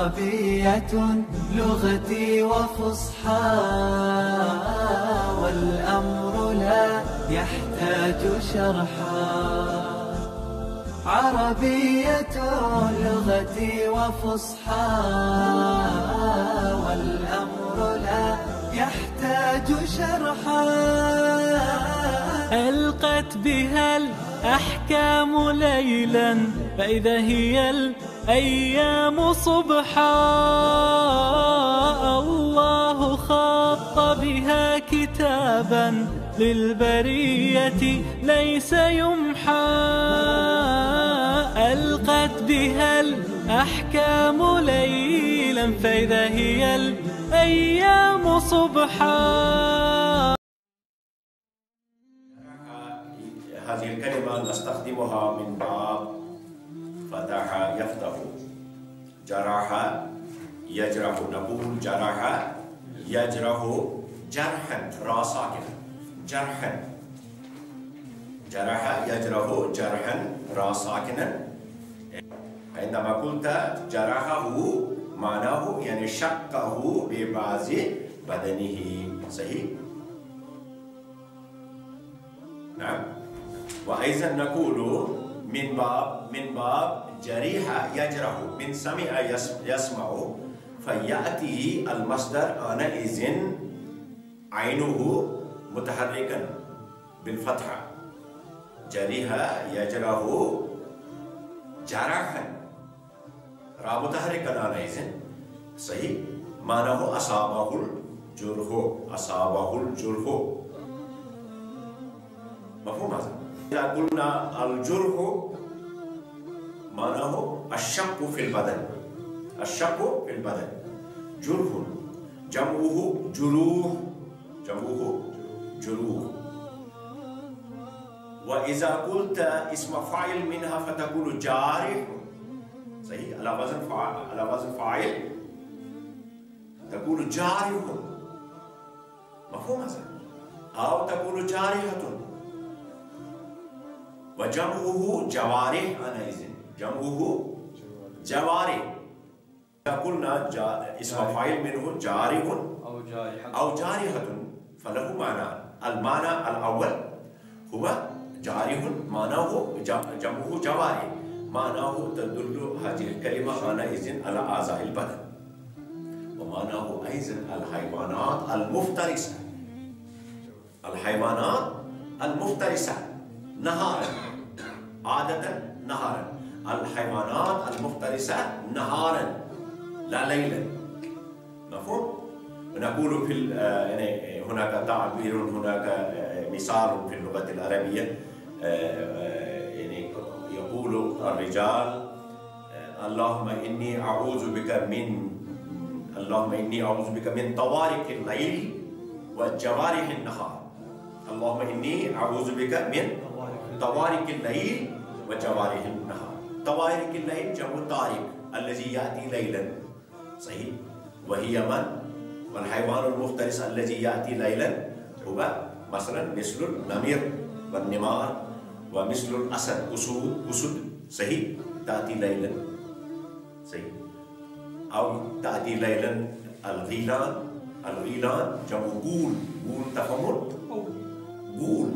عربية لغتي وفصحى والأمر لا يحتاج شرحا. عربية لغتي وفصحى والأمر لا يحتاج شرحا. ألقت بها الأحكام ليلا فإذا هي الأيام صبحا. الله خط بها كتابا للبرية ليس يمحى. ألقت بها الأحكام ليلا فإذا هي الأيام صبحا. هذه الكلمة نستخدمها من باب فتح يفتح. جرح يجرح، نقول جرح يجرح جرحا را ساكنا. جرحا، جرح يجرح جرحا را ساكنا. عندما قلت جرحه معناه يعني شقه ببعض بدنه. صحيح؟ نعم. وأيضا نقول من باب جريح يجرح، من سمع يسمع، فيأتي المصدر آنئذ عينه متحركا بالفتحة. جريح يجرح جرحا، را متحركا آنئذ. صحيح؟ معناه أصابه الجرح، أصابه الجرح. مفهوم هذا؟ إذا قلنا الجرح معناه الشق في البدن. الشق في البدن. جرح جمعه جروح، جمعه جروح. وإذا قلت اسم فاعل منها فتقول جارح. صحيح؟ على وزن فاعل تقول جارح. مفهوم هذا؟ أو تقول جارحة. وجمعه جوارح أنئذ، جمعه جوارح. إذا قلنا اسم فاعل منه جارح أو جارحة فله معنى. المعنى الأول هو جارح، معناه جمعه جوارح، معناه تدل هذه الكلمة أنئذ على أعضاء البدن. ومعناه أيضا الحيوانات المفترسة. الحيوانات المفترسة نهارا، عادة نهارا. الحيوانات المفترسة نهارا لا ليلا. مفهوم؟ نقول في يعني هناك تعبير، هناك مثال في اللغة العربية، يعني يقول الرجال اللهم إني أعوذ بك من طوارق الليل وجوارح النهار. اللهم إني أعوذ بك من طوارق الليل وجوارح النهار. طوارق الليل جمع طارق الذي يأتي ليلا. صحيح؟ وهي من؟ والحيوان المفترس الذي يأتي ليلا هو مثلا مثل النمر والنمار، ومثل الأسد، أسود. صحيح؟ تأتي ليلا. صحيح؟ أو تأتي ليلا الغيلان. الغيلان جمع غول. غول تفهمون؟ غول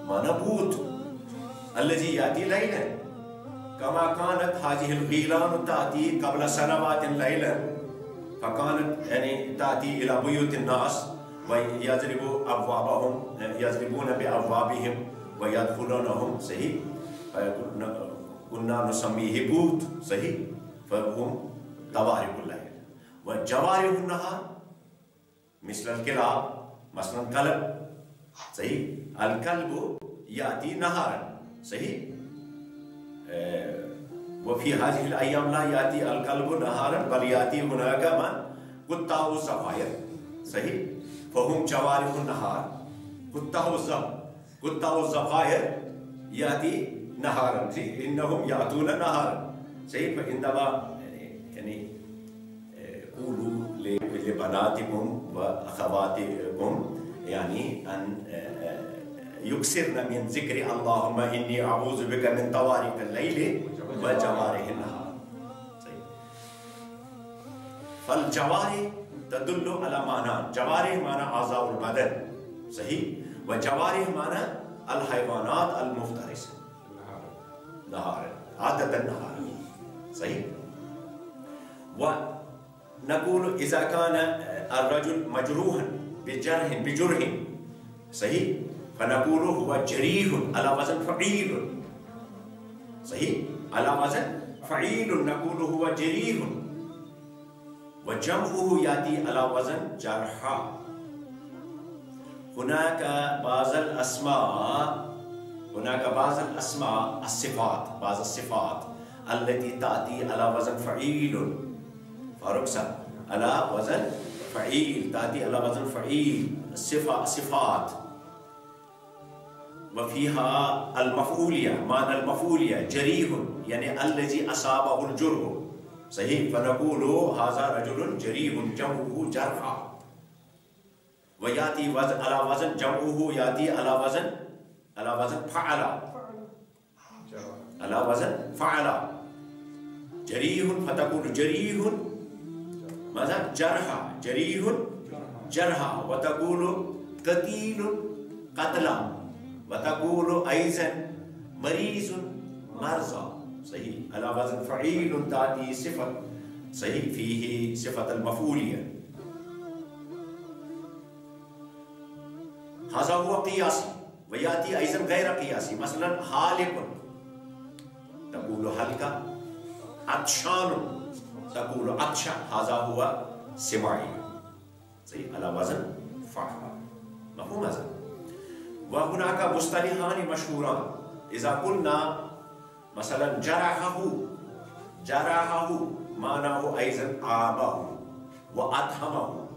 معنى بوت الذي يأتي ليلا. كما كانت هذه الغيلان تأتي قبل سنوات ليلا، فكانت يعني تأتي إلى بيوت الناس يضربون بأبوابهم ويدخلونهم. صحيح؟ كنا نسميه بوت. صحيح؟ فهم طوارق الليل. وجوارح النهار مثل الكلاب، مثلا كلب. صحيح؟ الكلب يأتي نهارا. صحيح؟ وفي هذه الأيام لا يأتي الكلب نهارا، بل يأتي هناك من؟ قطة والزفاير. صحيح؟ فهم جوارح النهار. قطة والزفاير يأتي نهارا. إنهم يأتون نهارا. صحيح؟ فعندما يعني قولوا لبناتكم وأخواتكم يعني أن يكثرن من ذكر اللهم إني أعوذ بك من طوارق الليل وجوارح النهار. فالجوارح تدل على معنى، جوارح معنى أعضاء البدن، صحيح، وجوارح معنى الحيوانات المفترسة نهارا، عادة نهارا، صحيح. ونقول إذا كان الرجل مجروحا بجرح، صحيح، فنقول هو جريح على وزن فعيل، صحيح، على وزن فعيل نقول هو جريح. وجمعه يأتي على وزن جرحا. هناك بعض الأسماء الصفات، بعض الصفات التي تأتي على وزن فعيل، فرقصة على وزن فعيل، تأتي على وزن فعيل، صفات، وفيها المفعولية، معنى المفعولية جريح يعني الذي أصابه الجرح، صحيح، فنقول هذا رجل جريح، جمعه جرحا. ويأتي على وزن جمعه يأتي على وزن فعل، على وزن فعل، جريح، فتقول جريح ماذا؟ جرحا، جريح جرحا. وتقول قتيل قتلا، وتقول أيضا مريض مرضى، صحيح، على وزن فعيل تأتي صفة، صحيح، فيه صفة المفعولية. هذا هو قياسي. ويأتي أيضا غير قياسي، مثلا حالق تقول حلقة، عطشان تقول عطش، هذا هو سماعي، صحيح، على وزن فعل، مفهوم هذا؟ وهناك مصطلحان مشهوران. إذا قلنا مثلا جرحه معناه أيضا آبه وأتهمه.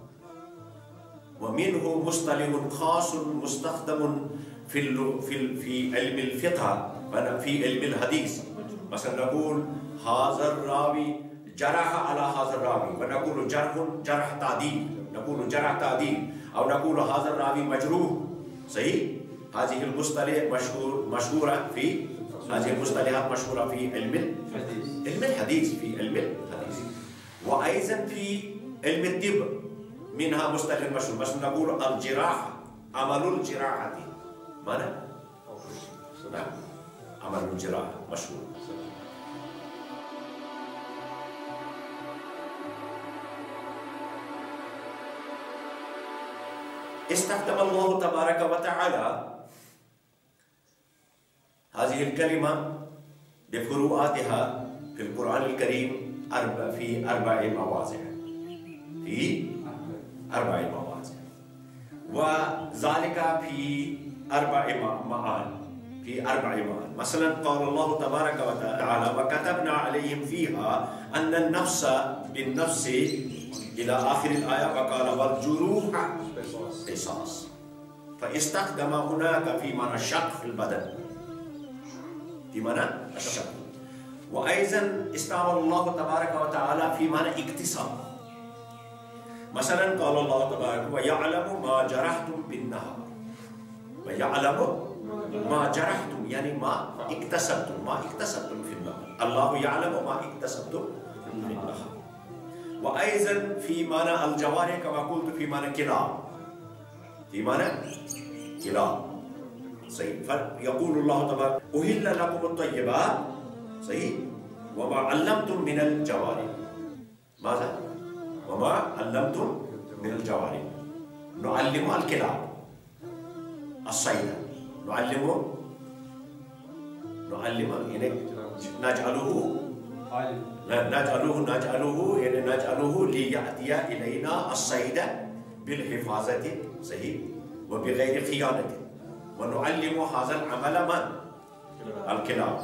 ومنه مصطلح خاص مستخدم في علم الفقه، في علم الحديث. مثلا نقول هذا الراوي جرح على هذا الراوي، ونقول جرح تعديل، نقول جرح تعديل، أو نقول هذا الراوي مجروح، صحيح. هذه المصطلح مشهورة في هذه المصطلحات مشهورة في علم الحديث، في علم الحديث. وأيضا في علم الطب منها مصطلح مشهور، مثلا نقول الجراحة، عمل الجراحة، ماذا؟ نعم، عمل الجراحة مشهور. استخدم الله تبارك وتعالى هذه الكلمة بفروعاتها في القرآن الكريم في 4 مواضع، في 4 مواضع، وذلك في 4 معاني، في 4 معاني. مثلا قال الله تبارك وتعالى وكتبنا عليهم فيها أن النفس بالنفس إلى آخر الآية، وقال والجروح قصاص. فاستخدم هناك في معنى الشق في البدن، في معنى الشق. وأيضا استعمل الله تبارك وتعالى في معنى اكتساب. مثلا قال الله تبارك ويعلم ما جرحتم بالنهار، ويعلم ما جرحتم يعني ما اكتسبتم في النهار، الله يعلم ما اكتسبتم في النهار. وأيضا في معنى الجوارح كما قلت في معنى كلاب، في معنى كلاب، صحيح. فيقول الله تبارك أهل لكم الطيبات، صحيح، وما علمتم من الجوارح، ماذا؟ وما علمتم من الجوارح، نعلم الكلاب الصيد، نعلم يعني نجعله ليأتي إلينا الصيد بالحفاظة، صحيح، وبغير خيانة. ونعلم هذا العمل من؟ الكلاب.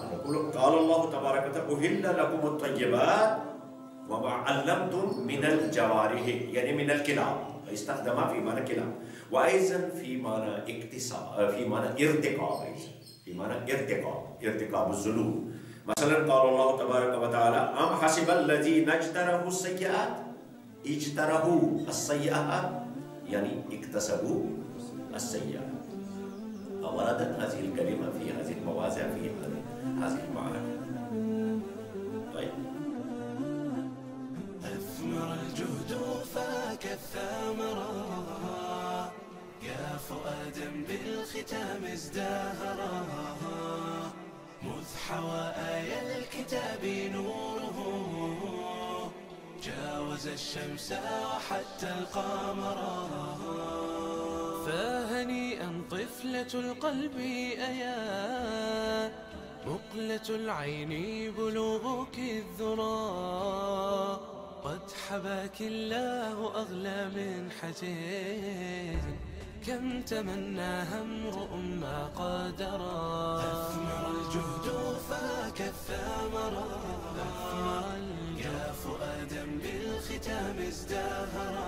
قال الله تبارك وتعالى أهل لكم الطيبات وما علمتم من الجوارح يعني من الكلاب، استخدمها في معنى كلاب. وأيضا في معنى اكتساب، في معنى ارتقاب، في معنى ارتقاب الذنوب. مثلا قال الله تبارك وتعالى أم حسب الذين اجترحوا السيئات يعني اكتسبوا السيئات. وردت هذه الكلمة في هذه المواضع في هذه المعاني. طيب، أثمر الجهد ازدهرا، مذ حوى آي الكتاب نوره جاوز الشمس وحتى القمر. فهنيئا طفلة القلب أيا مقلة العين بلوغك الذرى، قد حباك الله أغلى من حجين، كم تمناها امرؤ ما قدرا. أثمر الجهد فاك الثمرا، يا فؤادا بالختام ازدهرا.